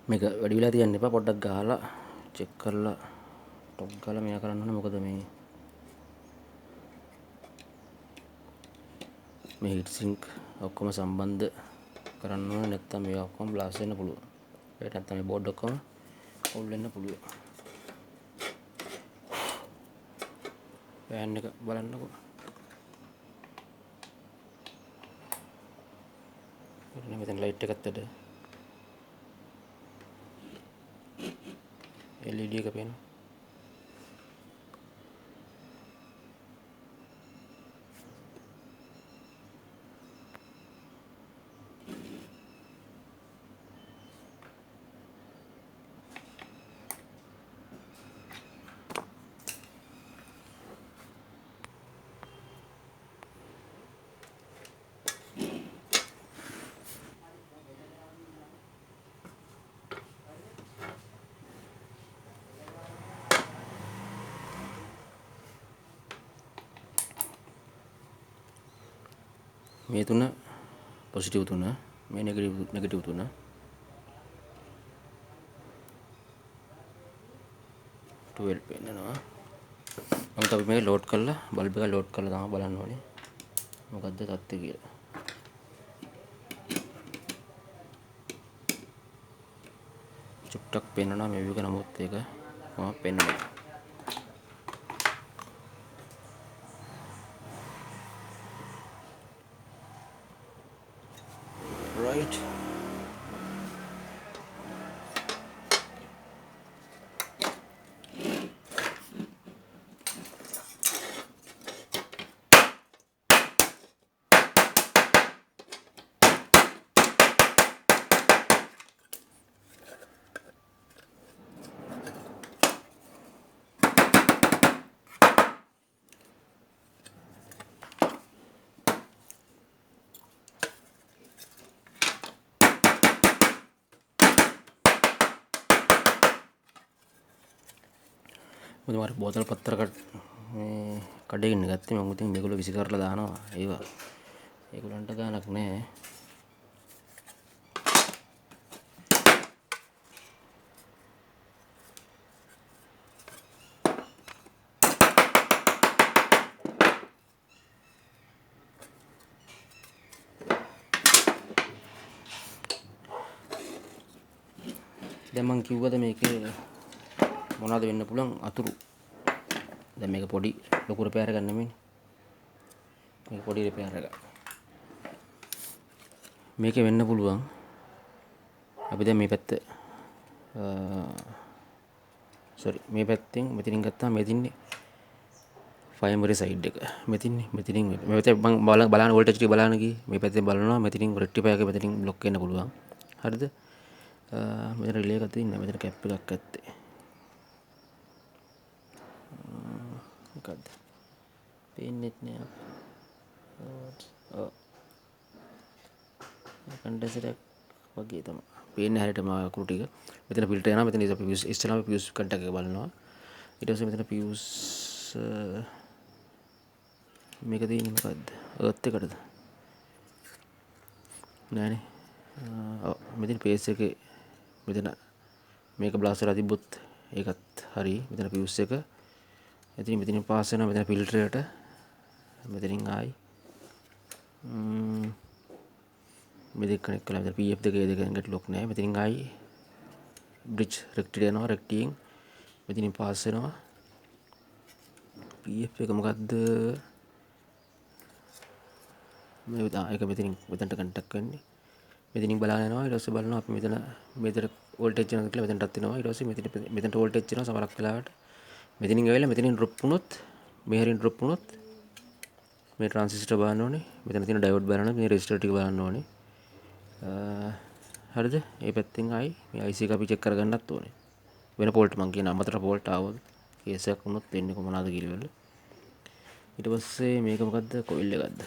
මේක වැඩි වෙලා තියන්න එපා පොඩ්ඩක් ගහලා චෙක් කරලා ටොක් ගාලා මෙයා කරන්න ඕනේ මොකද මේ හීට් සින්ක් ඔක්කොම සම්බන්ධ කරන්න ඕනේ නැත්නම් මේවා ඔක්කොම බ්ලාස්ට් වෙන්න පුළුවන්. ඒක නැත්නම් මේ බෝඩ් ඔක්කොම අවුල් වෙන්න පුළුවන්. ෆෑන් එක බලන්නකෝ. මෙතන ලයිට් එකත් වැඩ. LED එක පේනවා. මේ තුන පොසිටිව් තුන මේ නෙගටිව් තුන ටුවෙල් පෙන්නනවා. අමුත අපි මේක ලෝඩ් කරලා බල්බ් එක ලෝඩ් කරලා තමයි බලන්න ඕනේ මොකද්ද තත්ත්වය කියලා. චුට්ටක් පෙන්නනවා මේ වික නමුත් ඒක මම පෙන්නනවා. right මුදමාර බෝතල් පත්‍ර මේ කඩේ ඉන්න ගත්තේ මම ඉතින් මේගොල්ලෝ විසි කරලා දානවා ඒවා ඒගොල්ලන්ට ගානක් නැහැ. දැන් මං කිව්වද මේකේ මොනවද වෙන්න පුළුවන් අතුරු. දැන් මේක පොඩි ලොකු රිපෙයාර් එකක් නෙමෙයි. මේක පොඩි රිපෙයාර් එකක්. මේකේ වෙන්න පුළුවන් අපි දැන් මේ පැත්ත මේ පැත්තෙන් මෙතනින් ගත්තාම මෙතින්නේ ප්‍රයිමරි සයිඩ් එක. මෙතින්නේ මෙතනින් මේ පැත්තේ මම බලන වෝල්ටේජ් ටික බලන්න ගියේ. මේ පැත්තෙන් බලනවා මෙතනින් රෙක්ටිෆයර් එක මෙතනින් බ්ලොක් වෙන්න පුළුවන්. හරිද? මෙතන රිලේ එකක් තියෙනවා. මෙතන කැප් එකක් ඇත්තේ. මොකද්ද? පේන්නේ නැහැ. කන්ඩෙන්සර් එක වගේ තමයි. පේන්නේ හැරෙටම අකුරු ටික. මෙතන ෆිල්ටර් යනවා. මෙතන අපි ඉස්සෙල්ලාම පියුස් කන්ටැක්ට් එක බලනවා. ඊට පස්සේ මෙතන පියුස් මේක තියෙන්නේ මොකද්ද? අර්ත් එකටද? නෑනේ. මෙතන පේස් එකේ මෙතන මේක බ්ලාස්ට් වෙලා තිබ්බොත් ඒකත් හරි. මෙතන පියුස් එක මෙතනින් පාස් වෙනවා මෙතන ෆිල්ටරයට. මෙතනින් ආයි මේ දෙක කනෙක්ට් කරලා මෙතන PF දෙකේ දෙකෙන් ගැටලුවක් නැහැ. මෙතනින් ආයි බ්‍රිජ් රෙක්ටිඩ් යනවා. රෙක්ටියෙන් මෙතනින් පාස් වෙනවා. PF එක මොකද්ද? මේ ඒක මෙතනට කන්ටැක්ට් වෙන්නේ. මෙතනින් බලන්න යනවා. ඊට පස්සේ බලනවා අපි මෙතන වෝල්ටේජ් යනවා කියලා මෙතනටත් එනවා. ඊට පස්සේ මෙතනට වෝල්ටේජ් යනවා සමහරක් වෙලාවට. මෙතනින් ඇවිල්ලා මෙතනින් ඩ්‍රොප් වුණොත් මේ හැරින් ඩ්‍රොප් වුණොත් මේ ට්‍රාන්සිස්ටර් බලන්න ඕනේ. මෙතන තියෙන ඩයෝඩ් බලන්න මේ රෙසිස්ටර් ටික බලන්න ඕනේ. හරිද? මේ පැත්තෙන් ආයි මේ IC එක අපි චෙක් කරගන්නත් ඕනේ. වෙන ෆෝල්ට් මං කියන අමතර ෆෝල්ට් ආවොත් කේස් එකක් වුණොත් වෙන්නේ කොහොමද කියලා. ඊට පස්සේ මේක මොකද්ද? කොයිල් එකක්ද?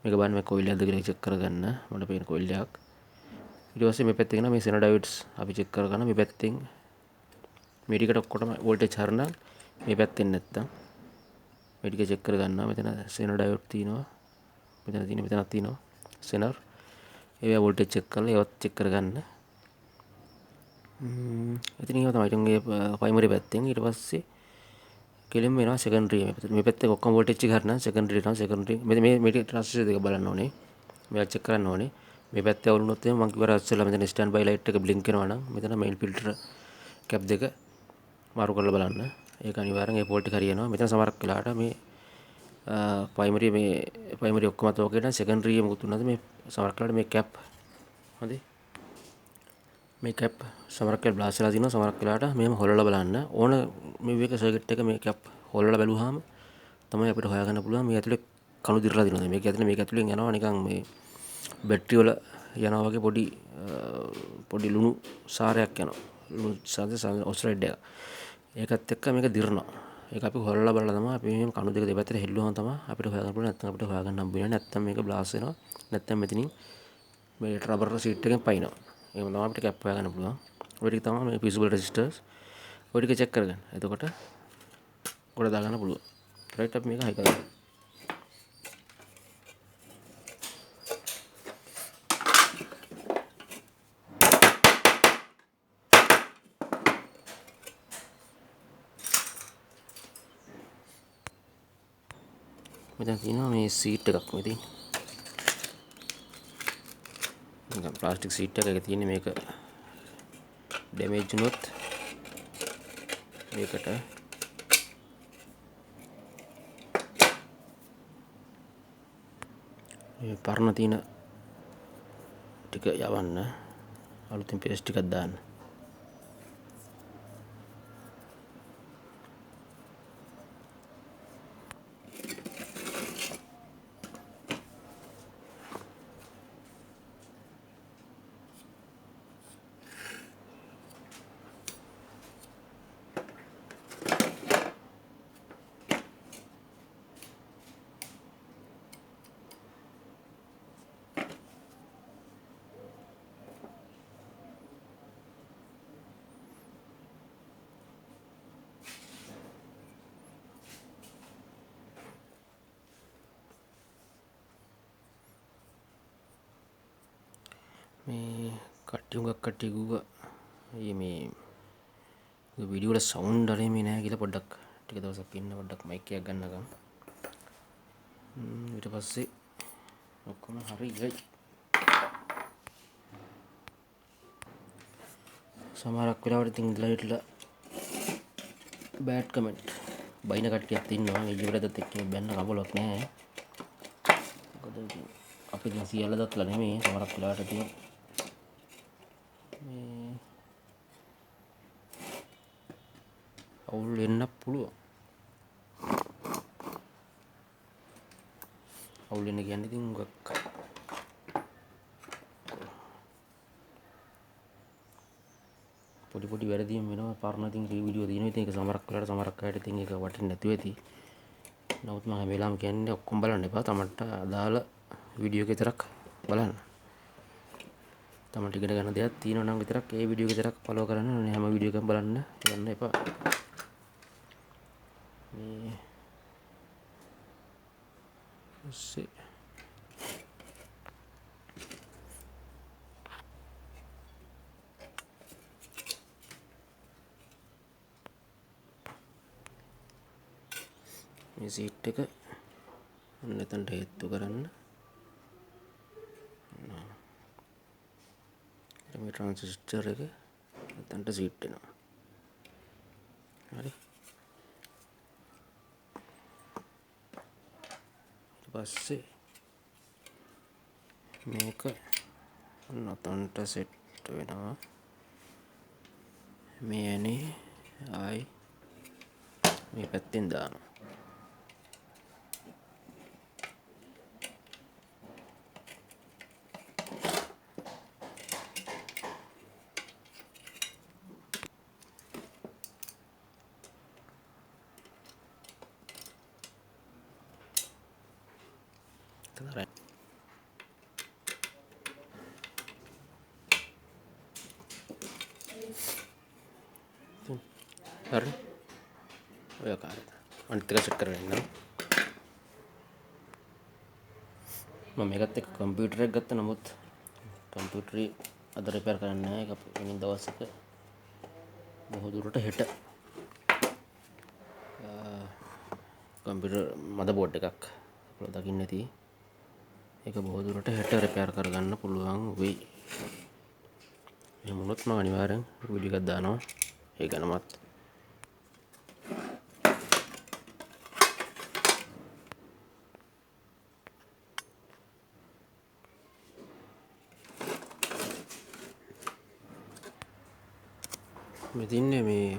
මේක බලන්න මේ කොයිල් එකක්ද කියලා චෙක් කරගන්න. මට පේන කොයිල් එකක්. ඊට පස්සේ මේ පැත්තේ ගෙන මේ සෙන ඩයෝඩ්ස් අපි චෙක් කරගන්න. මේ පැත්තෙන් මේ ටිකට ඔක්කොටම වෝල්ටේජ් හරනම් මේ පැත්තෙන් නැත්තම් මේ ටික චෙක් කරගන්නවා. මෙතන සෙන ඩයෝඩ් තියෙනවා. මෙතනක් තියෙනවා සෙනර්. ඒවා වෝල්ටේජ් චෙක් කරලා ඒවත් චෙක් කරගන්න. ඉතින් ඒක තමයි. ඉතින් ඒ ප්‍රයිමරි පැත්තෙන් ඊට පස්සේ කෙලින්ම එනවා සෙකන්ඩරි මේ පැත්තට. මේ පැත්තේ ඔක්කොම වෝල්ටේජ් එක හරිනම් සෙකන්ඩරි එනවා. සෙකන්ඩරි මේ ට්‍රාන්සිස්ටර් දෙක බලන්න ඕනේ. මේක චෙක් කරන්න ඕනේ. මේ පැත්තේ අවුල් වුණොත් එහෙනම් මම කිව්වා ඉස්සෙල්ලා මෙතන ස්ටෑන්ඩ් බයි ලයිට් එක බ්ලින්ක් වෙනවා නම් මෙතන මේන් ෆිල්ටර් කැප් දෙක මාරු කරලා බලන්න. ඒක අනිවාර්යෙන් ඒ ෆෝල්ට් එක හරියනවා. මෙතන සමහරක් වෙලාවට මේ ප්‍රයිමරි ඔක්කොම තෝකේට සෙකන්ඩරි එක මුකුත් උනද මේ සමහරක් වෙලාවට මේ කැප් හොඳේ මේ කැප් සමහරක් වෙලාවට බ්ලාස්ට් වෙලා තියෙනවා. සමහරක් වෙලාවට මේව හොලලා බලන්න ඕන. මේ වේක සර්කිට් එක මේ කැප් හොලලා බැලුවාම තමයි අපිට හොයාගන්න පුළුවන් මේ ඇතුලේ කණු දිරලා තියෙනවද. මේක ඇතුලෙන් යනවා නිකන් මේ බැටරි වල යනවා වගේ පොඩි ලුණු සාරයක් යනවා. ලුණු සාරය ඔක්සයිඩ් එක. ඒකත් එක්ක මේක දිරනවා. ඒක අපි හොලලා බලලා තමයි අපි මේ කණු දෙක දෙපැත්තට හෙල්ලුවම තමයි අපිට හොයාගන්න පුළුවන්. නැත්නම් අපිට හොයාගන්න හම්බ වෙන්නේ නැහැ. නැත්නම් මේක බ්ලාස්ට් වෙනවා. නැත්නම් මෙතනින් මේ රබර් සීට් එකෙන් පයින්නවා. එහෙම තමයි අපිට කැප් හොයාගන්න පුළුවන්. ඔය ටික තමයි මේ ෆිසිබල් රෙසිස්ටර්ස්. ඔය ටික චෙක් කරගන්න. එතකොට ගොඩ දාගන්න පුළුවන්. රයිට් අපි මේක හයි කරමු. මෙතන තියෙනවා මේ සීට් එකක් මේ තියෙන්නේ. නිකන් ප්ලාස්ටික් සීට් එකක තියෙන්නේ මේක ඩැමේජ් වුණොත් මේකට මේ පරණ තියෙන ටික යවන්න අලුතින් පේස්ට් ටිකක් දාන්න. මේ කට්ටිය කිව්වා මේ වීඩියෝ වල සවුන්ඩ් අරෙමේ නෑ කියලා පොඩ්ඩක් ටික දවසක් ඉන්න පොඩ්ඩක් මයික් එකක් ගන්නකම් ඊට පස්සේ ඔක්කොම හරියයි. සමහරක් වෙලාවට ඉතින් ඉඳලා බෑඩ් කමෙන්ට් බයින කට්ටියක් ඉන්නවා. මේ ජීවිතයත් එක්ක බැන්න කවලක් නෑ. මොකද ඉතින් අපි දැන් සියල්ල දත්ලා නෙමෙයි සමහරක් වෙලාවට ඉතින් මේ අවුල් වෙන්න පුළුවන්. අවුල් වෙන්න කියන්නේ ඉතින් මොකක් පොඩි වැරදීම් වෙනවා. පරණ ඉතින් වීඩියෝ තියෙනවා. ඉතින් ඒක සමහරක් වෙලාවට සමහරක් අයට ඉතින් ඒක වටින්නේ නැතුව ඇති. නමුත් මම හැම වෙලාවෙම කියන්නේ ඔක්කොම බලන්න එපා. තමන්ට අදාළ වීඩියෝ එක විතරක් බලන්න. තමන්ට ඉගෙන ගන්න දෙයක් තියෙනවා නම් විතරක් ඒ වීඩියෝ එක විතරක් ෆලෝ කරන්න. හැම වීඩියෝ එකක්ම බලන්න යන්න එපා. මේ ඊස්සේ මේ සීට් එක ඔන්න එතනට හේතු කරන්න. මේ ට්‍රාන්සිස්ටර් එක එතනට සීට් වෙනවා. හරි. ඊට පස්සේ මේක ඔන්න ඔතනට සෙට් වෙනවා. මේ ඇනේ ආයි මේ පැත්තෙන් දානවා. හරි. ඔය කාර්යය අනිත් එක සෙට් කරගෙන ඉන්නවා. මම මේකත් එක්ක කම්පියුටර් එක ගත්තා. නමුත් කම්පියුටරේ අද රිපෙයාර් කරන්න නැහැ. ඒක වෙනින් දවසක බොහෝ දුරට හෙට කම්පියුටර් මදබෝඩ් එකක් අපිට දකින්න ඇති. ඒක බොහෝ දුරට හෙට රිපෙයාර් කරගන්න පුළුවන් වෙයි. එහෙම වුණොත් මම අනිවාර්යෙන් වීඩියෝ එකක් දානවා ඒ ගැනමත්. මෙතින්නේ මේ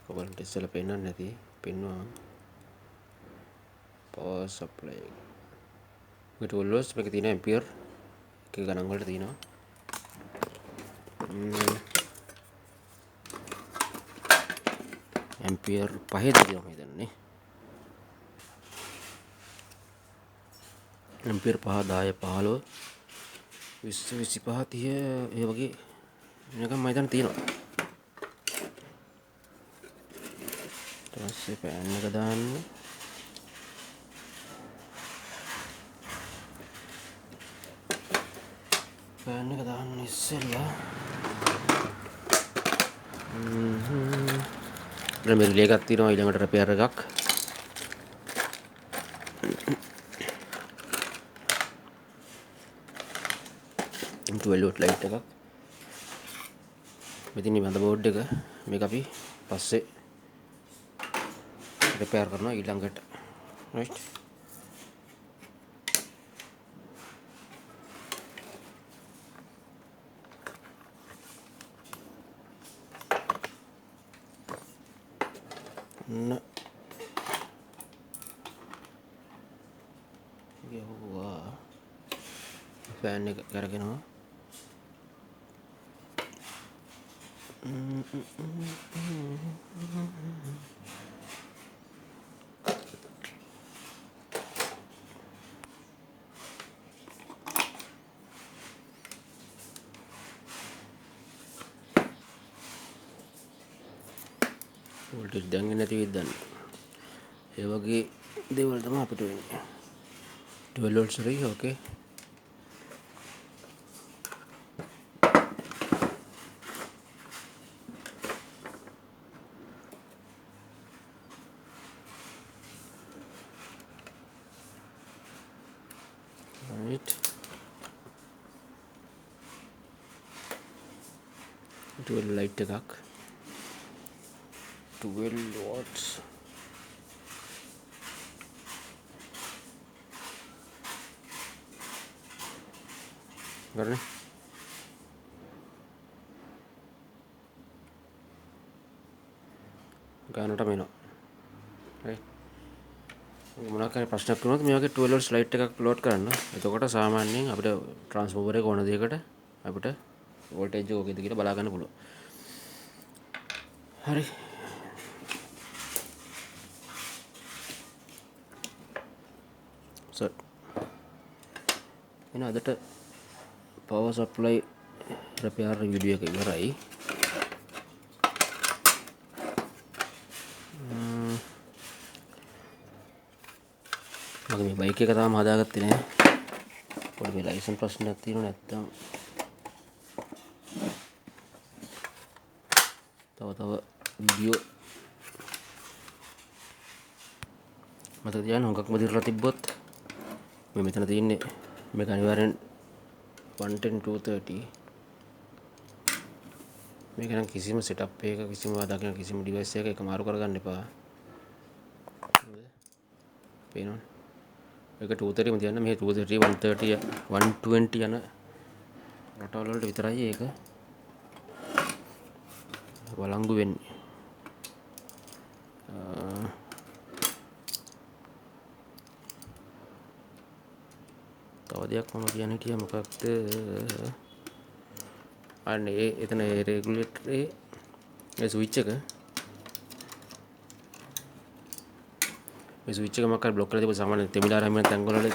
ඔයගලන්ට ඉස්සෙල්ලා පෙන්වන්න නැති පෙන්වුවා power supply එක. මේක 12 volts මේකේ තියෙන ampere එක ගණන් වලට තියෙනවා. ampere 5 තියෙනවා මම හිතන්නේ. ampere 5 10 15 20 25 30 ඒ වගේ මේක මම හිතන්නේ තියෙනවා. ඊට පස්සේ පෑන් එක දාන්න. පෑන් එක දාන්න ඉස්සෙල්ලා මේ රිලේ එකක් තියෙනවා ඊළඟට රිපෙයාර් එකක්. M12 ලයිට් එකක්. මෙතන මද බෝඩ් එක මේක අපි පස්සේ රිපෙයාර් කරනවා ඊළඟට. රයිට්. යවුවා ෆෑන් එක කරගෙනවා. වෝල්ටේජ් දැන් නැති වෙයිද දන්නේ. ඒ වගේ දේවල් තමයි අපිට වෙන්නේ. 12 volts හරි ඕකේ. right 12 light එකක් 12 watts කරන්නේ. ගානට මෙනවා. right මොනවා කරේ ප්‍රශ්නයක් වුණොත් මේ වගේ 12 volts light එකක් ලෝඩ් කරන්න. එතකොට සාමාන්‍යයෙන් අපිට ට්‍රාන්ස්ෆෝමර් එක ඕන දෙයකට අපිට වෝල්ටේජ් එක කොහෙද කියලා බලා ගන්න පුළුවන්. හරි. so එන අදට power supply repair video එක ඉවරයි. මගේ මේ බයික් එක තාම හදාගත්තේ නැහැ. පොඩි මේ ලයිසන් ප්‍රශ්නයක් තියෙනවා නැත්තම් තව වීඩියෝ මතක තියාගන්න හුඟක්ම දිරලා තිබ්බොත් මේ මෙතන තියෙන්නේ මේක අනිවාර්යෙන් 110 230 මේක නම් කිසිම setup එකක කිසිම දාගෙන කිසිම device එකක ඒක මාරු කරගන්න එපා. පේනවනේ ඒක 230 ම තියන්න. මේ 230 130 120 යන රටවල් වලට විතරයි ඒක වළංගු වෙන්නේ. තව දෙයක් මම කියන්න හිටියා මොකක්ද? අනේ එතන ඒ රෙගුලේටර් ඒ ස්විච් එක මේ ස්විච් එක මොකක්ද බ්ලොක් කරලා තිබ්බ සාමාන්‍ය තෙමිලාර හැම තැන්වල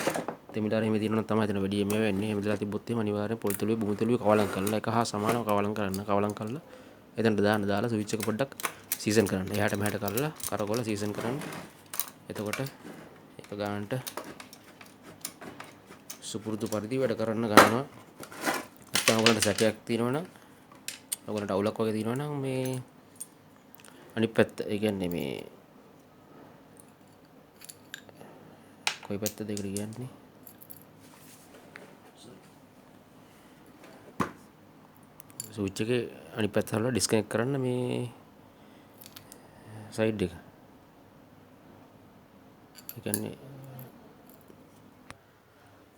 තෙමිලාර හැම තියෙනවා තමයි එතන වැඩි මේ වෙන්නේ. එහෙම දාලා තිබ්බොත් එහෙම අනිවාර්යෙන් පොල් තෙලුවේ බුමු තෙලුවේ කවලම් කරලා එක හා සමානව කවලම් කරලා එතනට දාලා ස්විච් එක පොඩ්ඩක් සීසන් කරන්න. එහාට මෙහාට කරලා කරකවල සීසන් කරන්න. එතකොට එක ගානට සුපුරුදු පරිදි වැඩ කරන්න ගන්නවා. නැත්නම් ඔයාලට සැකයක් තියෙනවනම් ඔයගලන්ට අවුලක් වගේ තියෙනවා නම් මේ අනිත් පැත්ත ඒ කියන්නේ මේ කොයි පැත්තද ඒකට කියන්නේ ස්විච් එකේ අනිත් පැත්ත හරලා ඩිස්කනෙක්ට් කරන්න මේ සයිඩ් එක. ඒ කියන්නේ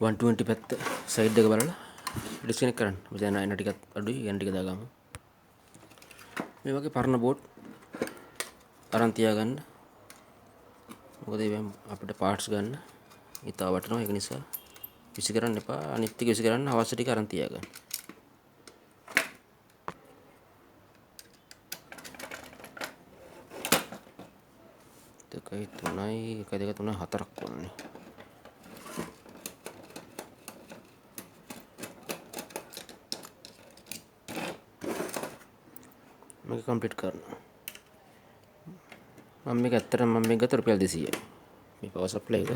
120 පැත්ත සයිඩ් එක බලලා ඩිස්කනෙක්ට් කරන්න. මෙතන එන ටිකත් අඩුයි යන ටික දාගමු. මේ වගේ පරණ බෝඩ් අරන් තියාගන්න. මොකද ඒවෙන් අපිට පාර්ට්ස් ගන්න ඉතාල වටිනවා. ඒක නිසා විසි කරන්න එපා. අනිත් ටික විසි කරන්න අවශ්‍ය ටික අරන් තියාගන්න. 1 2 3 4ක් ඕනේ. මේක කම්ප්ලීට් කරනවා. මම මේක ඇත්තටම මේක ගත්ත රුපියල් 200යි. මේ පවර් සප්ලයි එක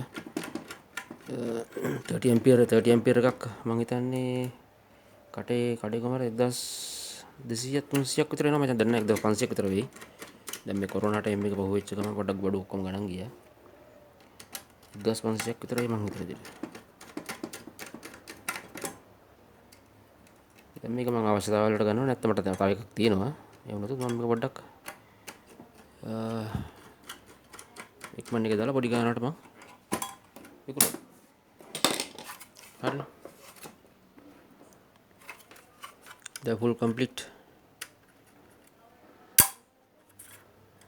30 ඇම්පියර් එකක් මම හිතන්නේ කඩේ කොහමද 1200ක් 300ක් විතර එනවා. මම දැන් නැහැ 1500ක් විතර වෙයි. දැන් මේ කොරෝනා ටයිම් එක පහු වෙච්ච ගමන් පොඩ්ඩක් බඩු ඔක්කොම ගණන් ගියා. 1500ක් විතර වෙයි මං හිතන විදිහට. දැන් මේක මම අවශ්‍යතාවය වලට ගන්නවා. නැත්නම් මට තව එකක් තියෙනවා. ඒ වුණත් මම මේක පොඩ්ඩක් ඉක්මන් එක දාලා පොඩි ගානකට මම විකුණනවා. හරිනේ. The full complete.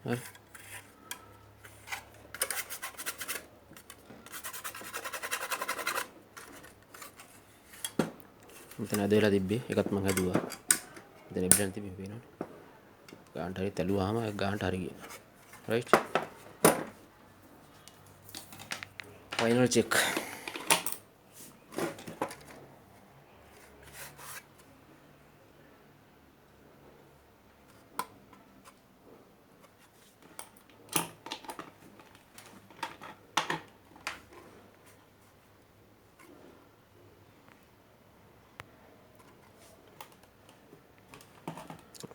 හරි. මෙතන ඇදලා තිබ්බේ එකත් මම හැදුවා. මෙතන එබ්‍රන් තිබ්බේ පේනවනේ. ගානට හරි තැළුවාම ගානට හරි ගියා. right. final check.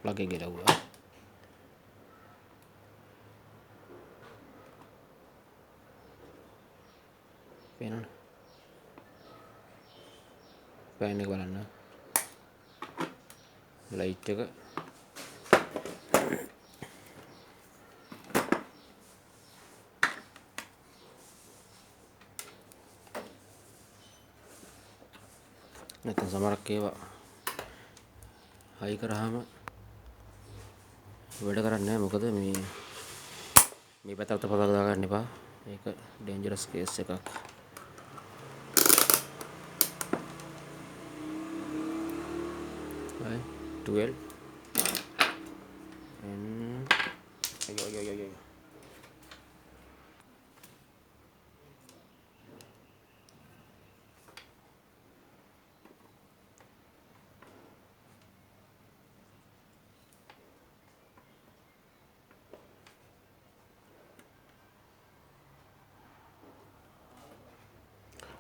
plug එක ගලවුවා. පේනවනේ. ෆෑන් එක බලන්න. ලයිට් එක නැත්නම් සමහරක් ඒවා හයි කරාම වැඩ කරන්නේ නැහැ. මොකද මේ පැත්තට පතක් දාගන්න එපා. ඒක ඩේන්ජරස් කේස් එකක්. right 12 and ayo.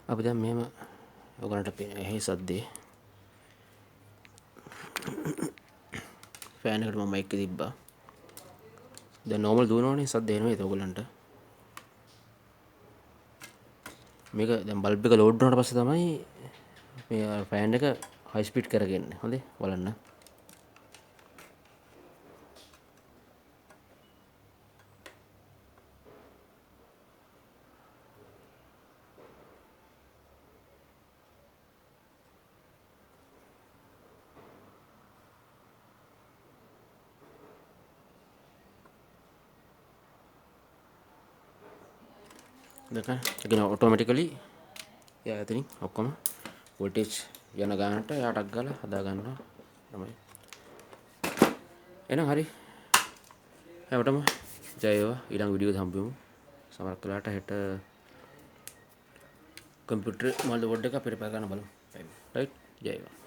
අපි දැන් මෙහෙම ඔයගලන්ට ඇහි සද්දේ ෆෑන් එකට මම මයික් එක තිබ්බා. දැන් නෝමල් දුවනවනේ සද්ද එනවා ඒක ඔයගලන්ට. මේක දැන් බල්බ් එක ලෝඩ් වුණාට පස්සේ තමයි මේ ෆෑන් එක හයි ස්පීඩ් කරගන්නේ. හොඳේ බලන්න. දැන් ඒක ඔටෝමැටිකලි එයා එතනින් ඔක්කොම වෝල්ටේජ් යන ගානට යාටක් ගාලා හදා ගන්නවා තමයි. එහෙනම් හරි. හැමෝටම ජය වේවා. ඊළඟ වීඩියෝද හම්බෙමු. සමහරක් වෙලාවට හෙට කම්පියුටර් මල්ද බෝඩ් එක පෙරපෑ ගන්න බලමු. right ජය වේවා.